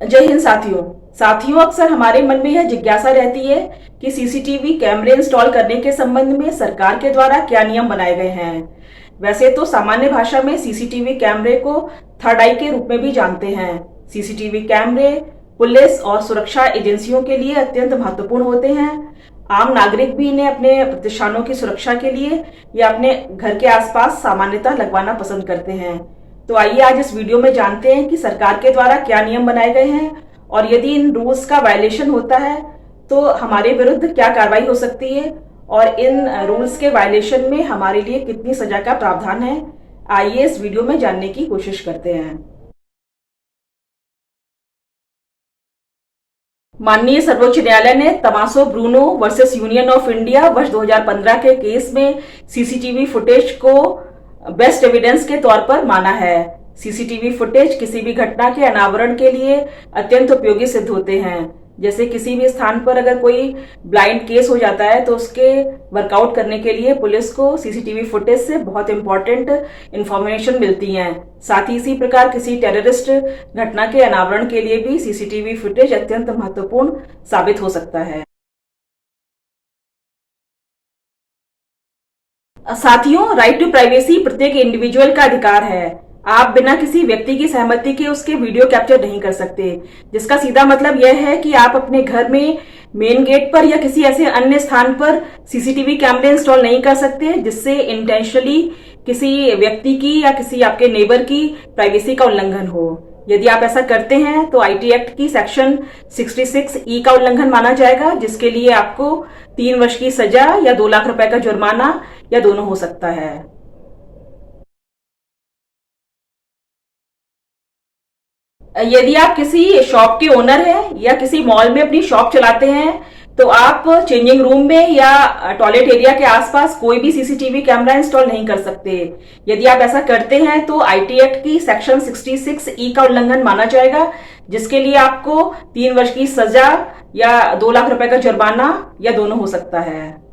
जय हिंद साथियों अक्सर हमारे मन में यह जिज्ञासा रहती है कि सीसीटीवी कैमरे इंस्टॉल करने के संबंध में सरकार के द्वारा क्या नियम बनाए गए हैं। वैसे तो सामान्य भाषा में सीसीटीवी कैमरे को थर्ड आई के रूप में भी जानते हैं। सीसीटीवी कैमरे पुलिस और सुरक्षा एजेंसियों के लिए अत्यंत महत्वपूर्ण होते हैं। आम नागरिक भी इन्हें अपने प्रतिष्ठानों की सुरक्षा के लिए या अपने घर के आसपास सामान्यतः लगवाना पसंद करते हैं। तो आइए आज इस वीडियो में जानते हैं कि सरकार के द्वारा क्या नियम बनाए गए हैं और यदि इन रूल्स का वायलेशन होता है तो हमारे विरुद्ध क्या कार्रवाई हो सकती है और इन रूल्स के वायलेशन में हमारे लिए कितनी सजा का प्रावधान है। आइए इस वीडियो में जानने की कोशिश करते हैं। माननीय सर्वोच्च न्यायालय ने Tomaso Bruno versus Union of India वर्ष 2015 के केस में सीसीटीवी फुटेज को बेस्ट एविडेंस के तौर पर माना है। सीसीटीवी फुटेज किसी भी घटना के अनावरण के लिए अत्यंत उपयोगी सिद्ध होते हैं। जैसे किसी भी स्थान पर अगर कोई ब्लाइंड केस हो जाता है तो उसके वर्कआउट करने के लिए पुलिस को सीसीटीवी फुटेज से बहुत इंपॉर्टेंट इंफॉर्मेशन मिलती है। साथ ही इसी प्रकार किसी टेररिस्ट घटना के अनावरण के लिए भी सीसीटीवी फुटेज अत्यंत महत्वपूर्ण साबित हो सकता है। साथियों, राइट टू प्राइवेसी प्रत्येक इंडिविजुअल का अधिकार है। आप बिना किसी व्यक्ति की सहमति के उसके वीडियो कैप्चर नहीं कर सकते, जिसका सीधा मतलब यह है कि आप अपने घर में मेन गेट पर या किसी ऐसे अन्य स्थान पर सीसीटीवी कैमरे इंस्टॉल नहीं कर सकते जिससे इंटेंशनली किसी व्यक्ति की या किसी आपके नेबर की प्राइवेसी का उल्लंघन हो। यदि आप ऐसा करते हैं तो आईटी एक्ट की सेक्शन 66E का उल्लंघन माना जाएगा, जिसके लिए आपको 3 वर्ष की सजा या 2 लाख रुपए का जुर्माना या दोनों हो सकता है। यदि आप किसी शॉप के ओनर हैं या किसी मॉल में अपनी शॉप चलाते हैं तो आप चेंजिंग रूम में या टॉयलेट एरिया के आसपास कोई भी सीसीटीवी कैमरा इंस्टॉल नहीं कर सकते। यदि आप ऐसा करते हैं तो आईटी एक्ट की सेक्शन 66E का उल्लंघन माना जाएगा, जिसके लिए आपको 3 वर्ष की सजा या 2 लाख रुपए का जुर्माना या दोनों हो सकता है।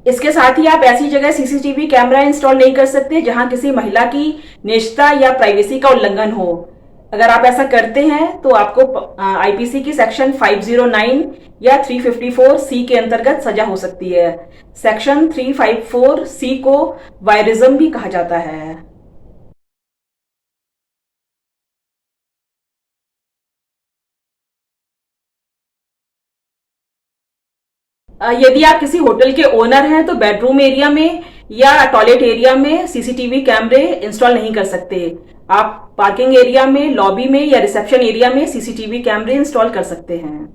इसके साथ ही आप ऐसी जगह सीसीटीवी कैमरा इंस्टॉल नहीं कर सकते जहां किसी महिला की निजता या प्राइवेसी का उल्लंघन हो। अगर आप ऐसा करते हैं तो आपको आईपीसी की सेक्शन 509 या 354C के अंतर्गत सजा हो सकती है। सेक्शन 354C को वायरिज्म भी कहा जाता है। यदि आप किसी होटल के ओनर हैं तो बेडरूम एरिया में या टॉयलेट एरिया में सीसीटीवी कैमरे इंस्टॉल नहीं कर सकते। आप पार्किंग एरिया में, लॉबी में या रिसेप्शन एरिया में सीसीटीवी कैमरे इंस्टॉल कर सकते हैं।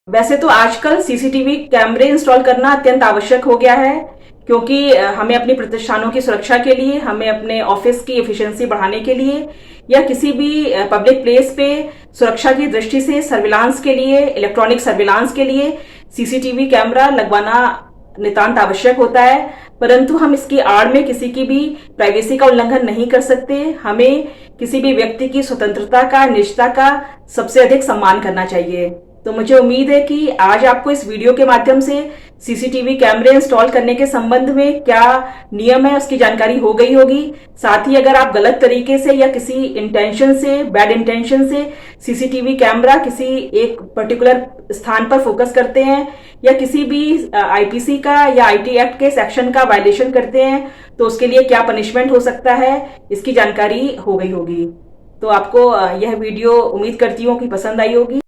वैसे तो आजकल सीसीटीवी कैमरे इंस्टॉल करना अत्यंत आवश्यक हो गया है, क्योंकि हमें अपनी प्रतिष्ठानों की सुरक्षा के लिए, हमें अपने ऑफिस की एफिशिएंसी बढ़ाने के लिए या किसी भी पब्लिक प्लेस पे सुरक्षा की दृष्टि से सर्विलांस के लिए, इलेक्ट्रॉनिक सर्विलांस के लिए सीसीटीवी कैमरा लगवाना नितांत आवश्यक होता है। परंतु हम इसकी आड़ में किसी की भी प्राइवेसी का उल्लंघन नहीं कर सकते। हमें किसी भी व्यक्ति की स्वतंत्रता का, निजता का सबसे अधिक सम्मान करना चाहिए। तो मुझे उम्मीद है कि आज आपको इस वीडियो के माध्यम से सीसीटीवी कैमरे इंस्टॉल करने के संबंध में क्या नियम है उसकी जानकारी हो गई होगी। साथ ही अगर आप गलत तरीके से या किसी इंटेंशन से, बैड इंटेंशन से सीसीटीवी कैमरा किसी एक पर्टिकुलर स्थान पर फोकस करते हैं या किसी भी आईपीसी का या आईटी एक्ट के सेक्शन का वायलेशन करते हैं तो उसके लिए क्या पनिशमेंट हो सकता है, इसकी जानकारी हो गई होगी। तो आपको यह वीडियो उम्मीद करती हूँ कि पसंद आई होगी।